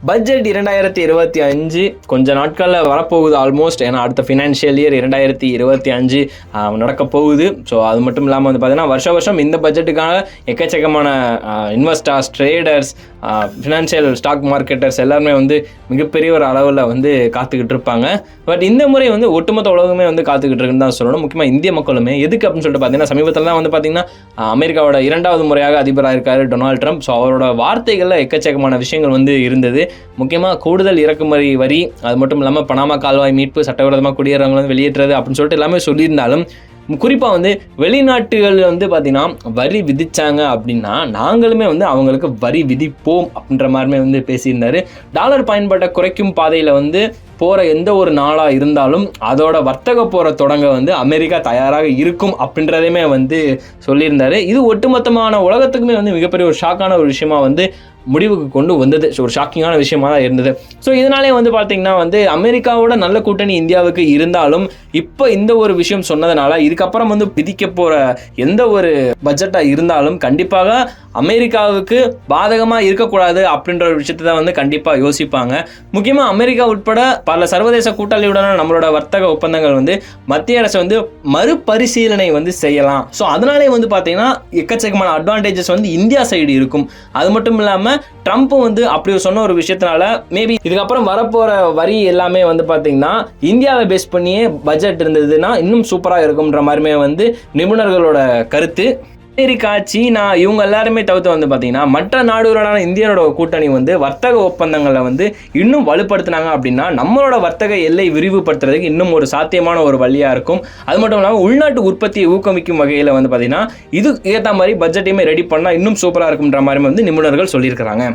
Budget 2025 கொஞ்ச நாட்களில் வரப்போகுது ஆல்மோஸ்ட். ஏன்னா அடுத்த ஃபினான்ஷியல் இயர் 2025 நடக்க போகுது. ஸோ அது மட்டும் இல்லாமல் வந்து பார்த்தீங்கன்னா வருஷம் இந்த பட்ஜெட்டுக்காக எக்கச்சக்கமான investors, traders, financial stock marketers எல்லாருமே வந்து மிகப்பெரிய ஒரு அளவில் வந்து காத்துக்கிட்டு இருப்பாங்க. பட் இந்த முறை வந்து ஒட்டுமொத்த உலகமே வந்து காத்துக்கிட்டு இருக்குன்னு தான் சொல்லணும். முக்கியமாக இந்திய மக்களுமே. எதுக்கு அப்படின்னு சொல்லிட்டு பார்த்தீங்கன்னா சமீபத்தில் தான் வந்து பார்த்தீங்கன்னா அமெரிக்காவோட 2வது முறையாக அதிபராக இருக்காரு டொனால்ட் ட்ரம்ப். ஸோ அவரோட வார்த்தைகளில் எக்கச்சக்கமான விஷயங்கள் வந்து இருந்தது. முக்கியமாக கூடுதல் இறக்குமதி வரி, அது மட்டும் இல்லாமல் பனாமா கால்வாய் மீட்பு, சட்டவிரோதமாக குடியேறவங்களை வந்து வெளியேற்றுறது அப்படின்னு சொல்லிட்டு எல்லாமே சொல்லியிருந்தாலும் குறிப்பாக வந்து வெளிநாட்டுகள் வந்து பார்த்திங்கன்னா வரி விதித்தாங்க அப்படின்னா நாங்களுமே வந்து அவங்களுக்கு வரி விதிப்போம் அப்படின்ற மாதிரிமே வந்து பேசியிருந்தார். டாலர் பயன்பாட்டை குறைக்கும் பாதையில் வந்து போகிற எந்த ஒரு நாளாக இருந்தாலும் அதோட வர்த்தக போகிற தொடங்க வந்து அமெரிக்கா தயாராக இருக்கும் அப்படின்றதையுமே வந்து சொல்லியிருந்தார். இது ஒட்டுமொத்தமான உலகத்துக்குமே வந்து மிகப்பெரிய ஒரு ஷாக்கான ஒரு விஷயமா வந்து முடிவுக்கு கொண்டு வந்தது. ஸோ ஒரு ஷாக்கிங்கான விஷயமா தான் இருந்தது. ஸோ இதனாலே வந்து பார்த்திங்கன்னா வந்து அமெரிக்காவோட நல்ல கூட்டணி இந்தியாவுக்கு இருந்தாலும் இப்போ இந்த ஒரு விஷயம் சொன்னதுனால இதுக்கப்புறம் வந்து விதிக்க போகிற எந்த ஒரு பட்ஜெட்டாக இருந்தாலும் கண்டிப்பாக அமெரிக்காவுக்கு பாதகமாக இருக்கக்கூடாது அப்படின்ற ஒரு விஷயத்தை தான் வந்து கண்டிப்பாக யோசிப்பாங்க. முக்கியமாக அமெரிக்கா உட்பட பல சர்வதேச கூட்டாளியுடனான நம்மளோட வர்த்தக ஒப்பந்தங்கள் வந்து மத்திய அரசு வந்து மறுபரிசீலனை வந்து செய்யலாம். ஸோ அதனாலே வந்து பார்த்தீங்கன்னா எக்கச்சக்கமான அட்வான்டேஜஸ் வந்து இந்தியா சைடு இருக்கும். அது மட்டும் இல்லாமல் ட்ரம்ப்பும் வந்து அப்படி சொன்ன ஒரு விஷயத்தினால மேபி இதுக்கப்புறம் வரப்போகிற வரி எல்லாமே வந்து பார்த்தீங்கன்னா இந்தியாவை பேஸ் பண்ணியே பட்ஜெட் இருந்ததுன்னா இன்னும் சூப்பராக இருக்கும்ன்ற மாதிரிமே வந்து நிபுணர்களோட கருத்து. அமெரிக்கா, சீனா இவங்க எல்லாருமே தவிர்த்து வந்து பார்த்தீங்கன்னா மற்ற நாடுகளோட இந்தியாவோட கூட்டணி வந்து வர்த்தக ஒப்பந்தங்களை வந்து இன்னும் வலுப்படுத்தினாங்க அப்படின்னா நம்மளோட வர்த்தக எல்லை விரிவுபடுத்துறதுக்கு இன்னும் ஒரு சாத்தியமான ஒரு வழியாக இருக்கும். அது மட்டும் இல்லாமல் உள்நாட்டு உற்பத்தியை ஊக்குவிக்கும் வகையில் வந்து பார்த்தீங்கன்னா இது ஏற்ற மாதிரி பட்ஜெட்டையுமே ரெடி பண்ணால் இன்னும் சூப்பராக இருக்குன்ற மாதிரி வந்து நிபுணர்கள் சொல்லியிருக்கிறாங்க.